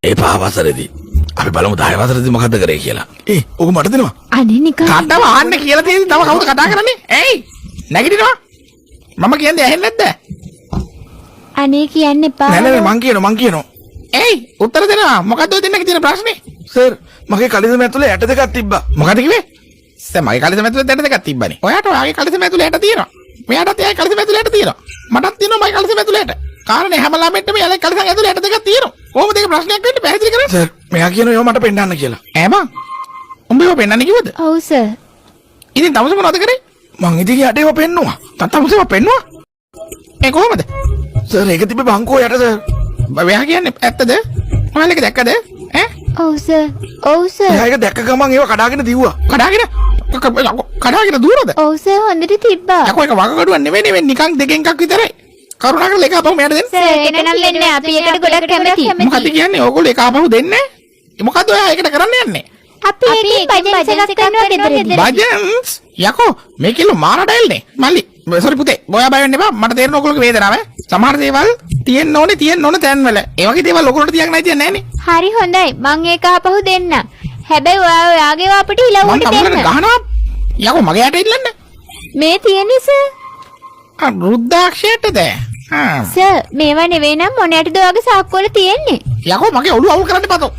ඒ පහවසරේදී අපි බලමු 10 වසරේදී මොකද්ද කරේ කියලා. ඔක මට දෙනවා. අනේ නිකන් කඩව ආන්න කියලා තියෙන තව කවුද කතා කරන්නේ? එයි නැගිටිනවා. මම කියන්නේ ඇහෙන්නේ නැද්ද? අනේ කියන්න එපා. නෑ මං කියනවා. එයි උත්තර දෙනවා. මොකද්ද ඔය දෙන්නගේ තියෙන ප්‍රශ්නේ? සර් මගේ කලිසම ඇතුලේ ඇට දෙකක් තිබ්බා. මොකද කිව්වේ? මගේ කලිසම ඇතුලේ දැන දෙකක් තිබ්බනේ. ඔයාට ඔයාගේ කලිසම ඇතුලේ ඇට තියෙනවා. මෙයාටත් එයාගේ කලිසම ඇතුලේ ඇට තියෙනවා. මටත් තියෙනවා මගේ කලිසම ඇතුලේ ඇට. කාරණේ හැම ළමෙක්ටම එයාගේ කලිසම ඇතුලේ ඇට දෙකක් තියෙනවා. කොහොමද ඒක ප්‍රශ්නයක් වෙන්නේ? පැහැදිලි කරන්න. සර් මෙයා කියනවා ඒව මට පෙන්නන්න කියලා. ඈ බං. උඹ ඒව පෙන්නන්න කිව්වද? ඔව් සර්. ඉතින් තමස මොනවද කරේ? මං ඉතින් යට ඒව පෙන්නුවා. තමසව පෙන්නුවා? ඒ කොහොමද? සර් ඒක තිබ්බේ බංකෝ යට සර්. මෙයා කියන්නේ ඇත්තද? ඔයාලා ඒක දැක්කද? ඈ? ඔව් සර්. ඔව් සර්. එයා ඒක දැක්ක ගමන් ඒව කඩාගෙන දිව්වා. කඩාගෙන දුවනද? ඔව් සර් හොඳට තිබ්බා. යකෝ ඒක වගකඩුවක් නෙවෙයි නිකන් දෙකෙන් එකක් විතරයි. කරුණාකරලා ඒක අපහු මෙයාට දෙන්න. සර් ඒක නම් වෙන්නේ අපි ඒකට ගොඩක් කැමතියි. මොකද කියන්නේ? ඕගොල්ලෝ ඒක අපහු දෙන්නේ? මොකද ඔයා ඒකට කරන්න යන්නේ? අපි ඒකෙන් බජන්ස් එකක් කරනවා ගෙදරදී. බජන්ස්? යකෝ මේ කිලෝ මාර ඩයල්නේ. මල්ලි සෝරි පුතේ. ඔයා බය වෙන්න එපා. මට තේරෙන ඔයගොල්ලෝගේ වේදනාව. සමහර දේවල් තියෙන්න ඕන තැන්වල. ඒ වගේ දේවල් ඔයගොල්ලෝට තියන්න නැති නෑනේ. හරි හොඳයි. මං ඒක ආපහු දෙන්න. හැබැයි ඔයාගේ අපිට ඉලව්වට මම දෙන්න. ගහනවා. යකෝ මගේ යට ඉල්ලන්න. මේ තියෙන්නේ සර්. රුද්දාක්ෂයටද? සර් මේවා නෙවෙයි නම් මොනයටද ඔයාගේ සාක්කුවල තියෙන්නේ? යකෝ මගේ ඔළුව අවුල් කරන්න එපා.